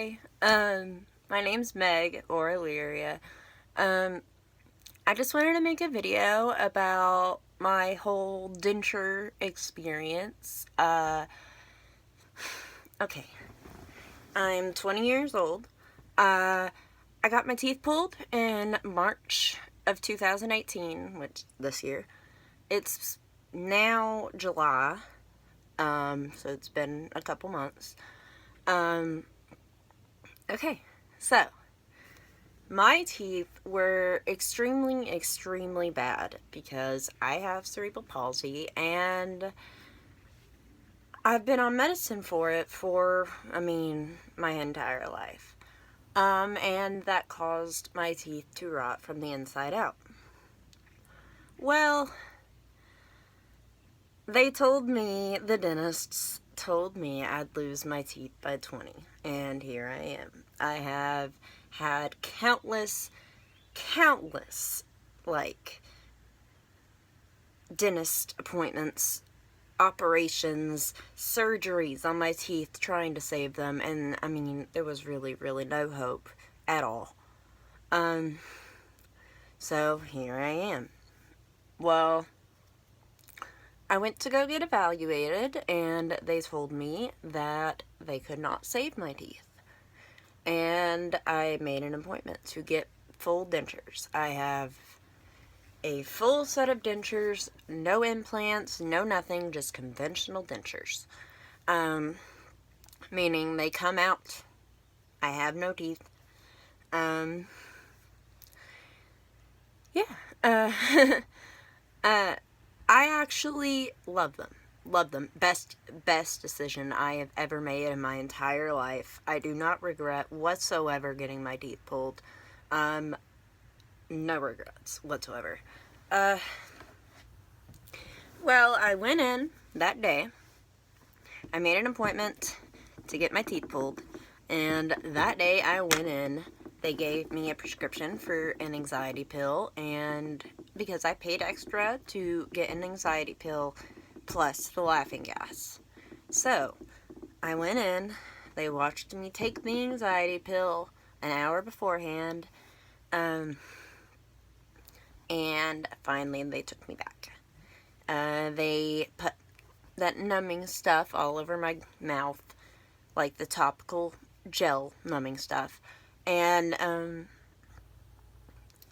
Hi, my name's Meg, or Illyria. Um, I just wanted to make a video about my whole denture experience. Okay, I'm 20 years old. I got my teeth pulled in March of 2018, which this year. It's now July, so it's been a couple months. Okay, so my teeth were extremely bad because I have cerebral palsy and I've been on medicine for it for, my entire life. And that caused my teeth to rot from the inside out. Well, the dentists told me I'd lose my teeth by 20, and here I am. I have had countless, like, dentist appointments, operations, surgeries on my teeth trying to save them, and there was really no hope at all. So here I am. Well, I went to go get evaluated, and they told me that they could not save my teeth. And I made an appointment to get full dentures. I have a full set of dentures, no implants, no nothing, just conventional dentures. Meaning they come out. I have no teeth. Yeah. I actually love them. Love them. Best decision I have ever made in my entire life. I do not regret whatsoever getting my teeth pulled. No regrets whatsoever. Well, I went in that day. I made an appointment to get my teeth pulled. And that day I went in, they gave me a prescription for an anxiety pill, and because I paid extra to get an anxiety pill plus the laughing gas. So, I went in, they watched me take the anxiety pill an hour beforehand, and finally they took me back. They put that numbing stuff all over my mouth, like the topical gel numbing stuff, and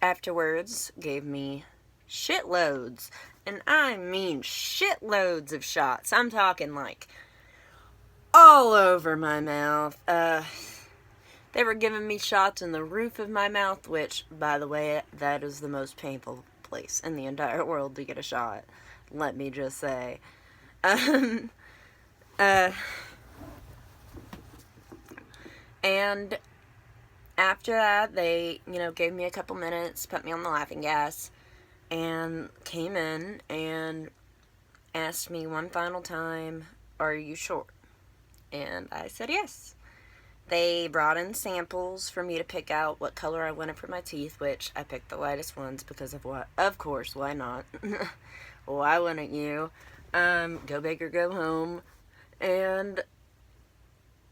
afterwards gave me shitloads, and I mean shitloads of shots. I'm talking like all over my mouth. They were giving me shots in the roof of my mouth, which, by the way, that is the most painful place in the entire world to get a shot. Let me just say. And after that, they, gave me a couple minutes, put me on the laughing gas, and came in and asked me one final time, "Are you sure?" And I said yes. They brought in samples for me to pick out what color I wanted for my teeth, which I picked the lightest ones because of what? Of course, why not? Why wouldn't you? Go big or go home. And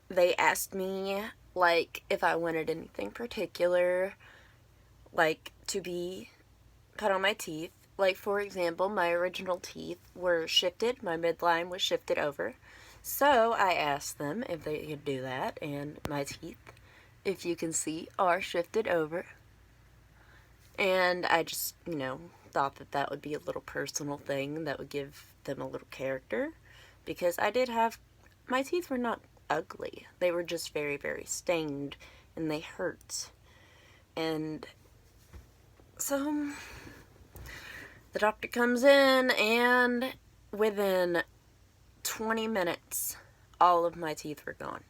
they asked me, if I wanted anything particular, to be put on my teeth. For example, my original teeth were shifted. My midline was shifted over. So I asked them if they could do that, and my teeth, if you can see, are shifted over. And I just, thought that would be a little personal thing that would give them a little character, because my teeth were not ugly. They were just very stained, and they hurt. And so the doctor comes in, and within 20 minutes, all of my teeth were gone.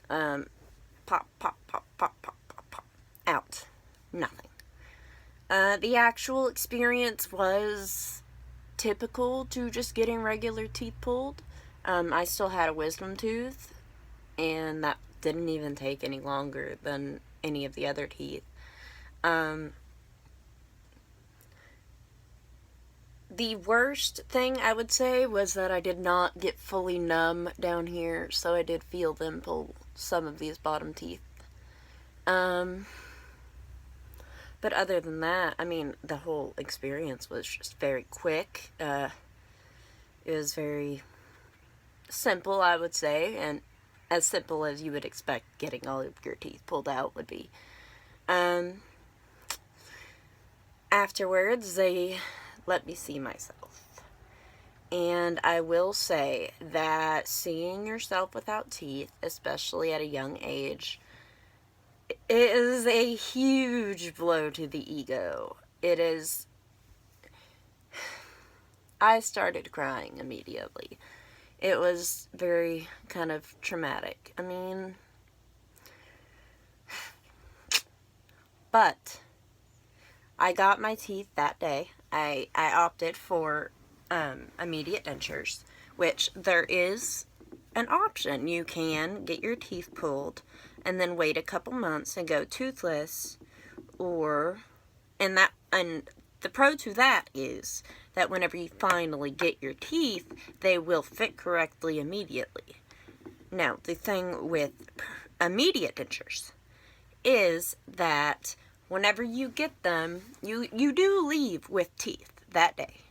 Pop, out. Nothing. The actual experience was typical to just getting regular teeth pulled. I still had a wisdom tooth, and that didn't even take any longer than any of the other teeth. The worst thing I would say was that I did not get fully numb down here, so I did feel them pull some of these bottom teeth. But other than that, I mean, the whole experience was just very quick. It was very simple, I would say, and as simple as you would expect getting all of your teeth pulled out would be. Afterwards, they let me see myself. And I will say that seeing yourself without teeth, especially at a young age, is a huge blow to the ego. It is. I started crying immediately. It was very kind of traumatic. I mean, but I got my teeth that day. I opted for immediate dentures, which there is an option. You can get your teeth pulled and then wait a couple months and go toothless, and the pro to that is that whenever you finally get your teeth, they will fit correctly immediately. Now, the thing with immediate dentures is that whenever you get them, you do leave with teeth that day.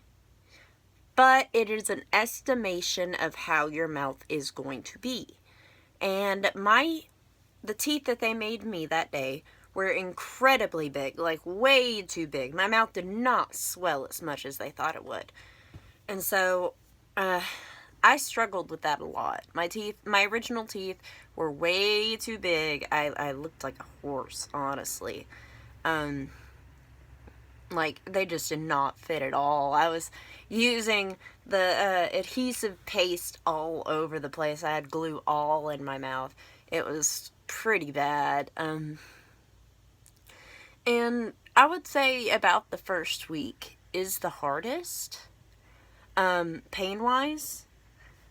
But it is an estimation of how your mouth is going to be. And the teeth that they made me that day were incredibly big, like way too big. My mouth did not swell as much as they thought it would. And so, I struggled with that a lot. My original teeth were way too big. I looked like a horse, honestly. Like, they just did not fit at all. I was using the adhesive paste all over the place. I had glue all in my mouth. It was pretty bad. And I would say about the first week is the hardest. Pain-wise,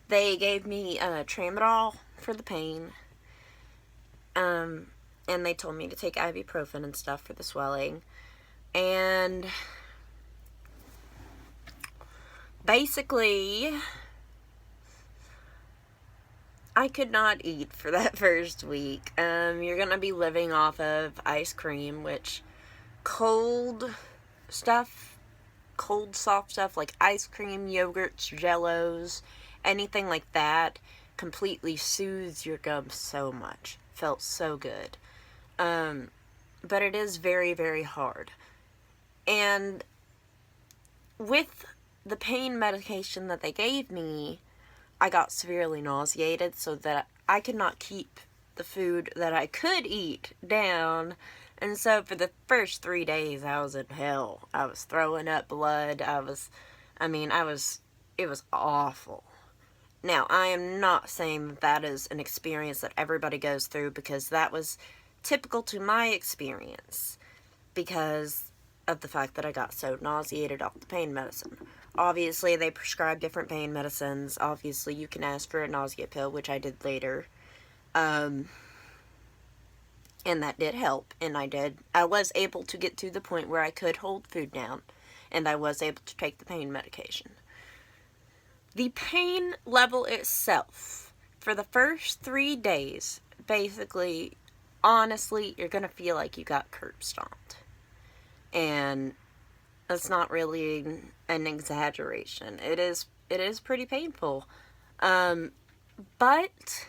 they gave me tramadol for the pain. And they told me to take ibuprofen and stuff for the swelling. And basically, I cold not eat for that first week. You're gonna be living off of ice cream, which cold soft stuff like ice cream, yogurts, jellos, anything like that completely soothes your gums so much. Felt so good. But it is very, very hard. And with the pain medication that they gave me, I got severely nauseated so that I could not keep the food that I could eat down. And so for the first 3 days, I was in hell. I was throwing up blood. It was awful. Now, I am not saying that is an experience that everybody goes through, because that was typical to my experience because of the fact that I got so nauseated off the pain medicine. Obviously, they prescribe different pain medicines. Obviously, you can ask for a nausea pill, which I did later. And that did help, and I was able to get to the point where I could hold food down, and I was able to take the pain medication. The pain level itself, for the first 3 days, basically, honestly, you're going to feel like you got curb stomped. And that's not really an exaggeration. It is pretty painful. But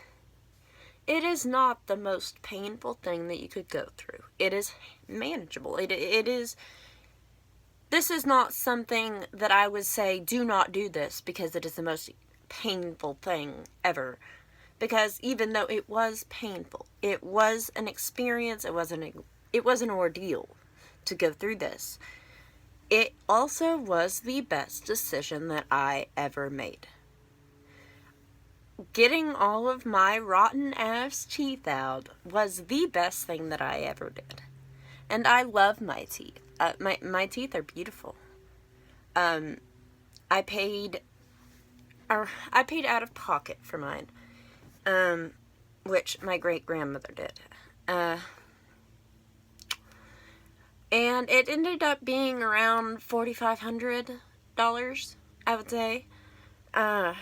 it is not the most painful thing that you could go through. It is manageable. This is not something that I would say, do not do this, because it is the most painful thing ever. Because even though it was painful, it was an experience, it was an ordeal to go through this. It also was the best decision that I ever made. Getting all of my rotten ass teeth out was the best thing that I ever did. And I love my teeth. My teeth are beautiful. I paid out of pocket for mine, which my great grandmother did. And it ended up being around $4,500, I would say. I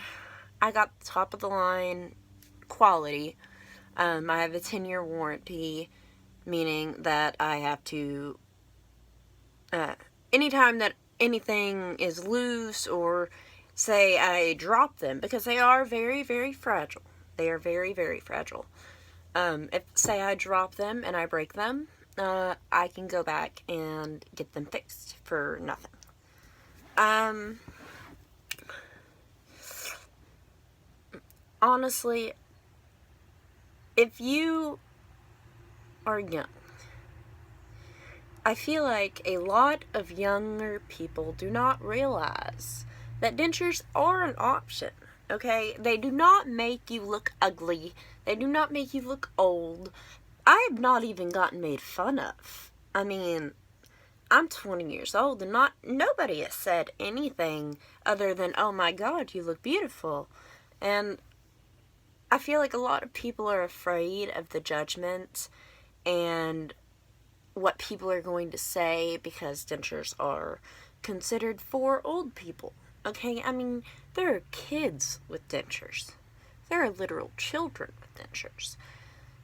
got the top of the line quality. I have a 10-year warranty, meaning that I have to, anytime that anything is loose, or say I drop them, because they are very, very fragile. They are very, very fragile. If, say, I drop them and I break them, I can go back and get them fixed for nothing. Honestly, if you are young, I feel like a lot of younger people do not realize that dentures are an option, okay? They do not make you look ugly. They do not make you look old. I have not even gotten made fun of. I mean, I'm 20 years old, and nobody has said anything other than, oh my God, you look beautiful. And I feel like a lot of people are afraid of the judgment and what people are going to say, because dentures are considered for old people. Okay, I mean, there are kids with dentures. There are literal children with dentures.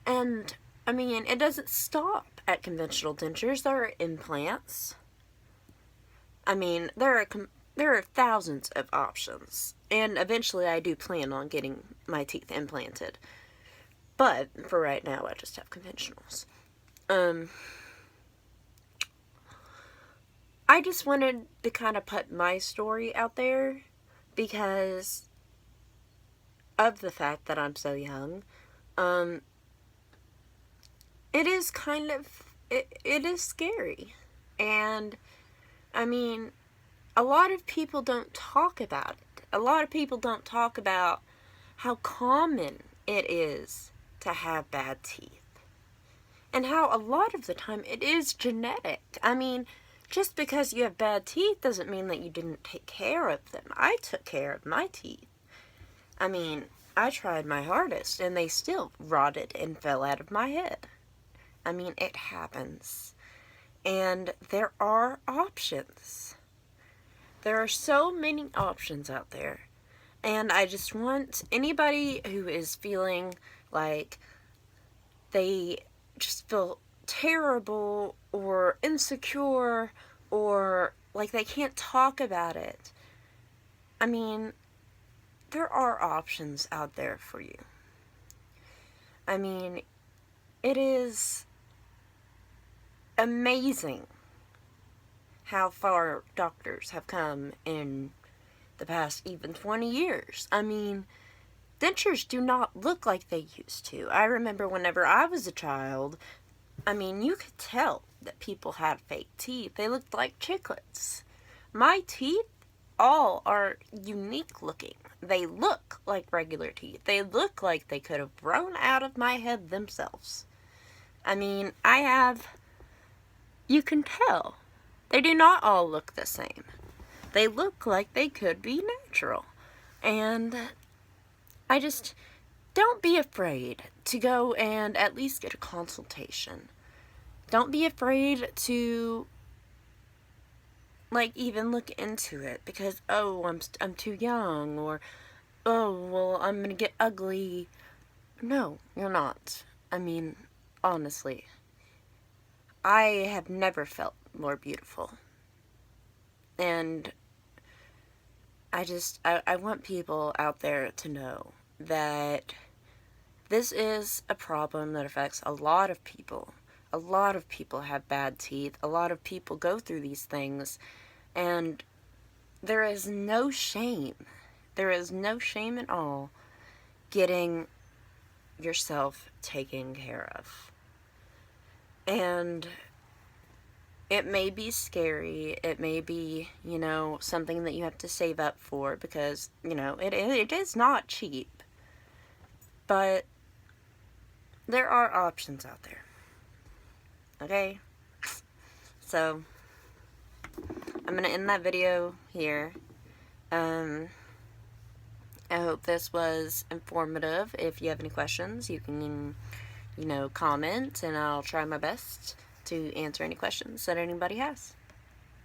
And, I mean, it doesn't stop at conventional dentures. There are implants. I mean, there are thousands of options. And eventually I do plan on getting my teeth implanted. But, for right now, I just have conventionals. I just wanted to kind of put my story out there because of the fact that I'm so young. It is kind of, it is scary. And, I mean, a lot of people don't talk about it. A lot of people don't talk about how common it is to have bad teeth. And how a lot of the time it is genetic. I mean, just because you have bad teeth doesn't mean that you didn't take care of them. I took care of my teeth. I mean, I tried my hardest and they still rotted and fell out of my head. I mean, it happens. And there are options. There are so many options out there. And I just want anybody who is feeling like they just feel terrible or insecure or like they can't talk about it. I mean, there are options out there for you. I mean, it is amazing how far doctors have come in the past even 20 years. I mean, dentures do not look like they used to. I remember whenever I was a child, I mean, you could tell that people had fake teeth. They looked like chiclets. My teeth all are unique looking. They look like regular teeth. They look like they could have grown out of my head themselves. I mean, you can tell. They do not all look the same. They look like they could be natural. And don't be afraid to go and at least get a consultation. Don't be afraid to, like, even look into it because, oh, I'm too young, or, oh, well, I'm gonna get ugly. No, you're not. I mean, honestly, I have never felt more beautiful. And I want people out there to know that this is a problem that affects a lot of people. A lot of people have bad teeth. A lot of people go through these things. And there is no shame. There is no shame at all getting yourself taken care of. And it may be scary. It may be, something that you have to save up for because, it is not cheap. But there are options out there. Okay? So, I'm going to end that video here. I hope this was informative. If you have any questions, you can, comment, and I'll try my best to answer any questions that anybody has.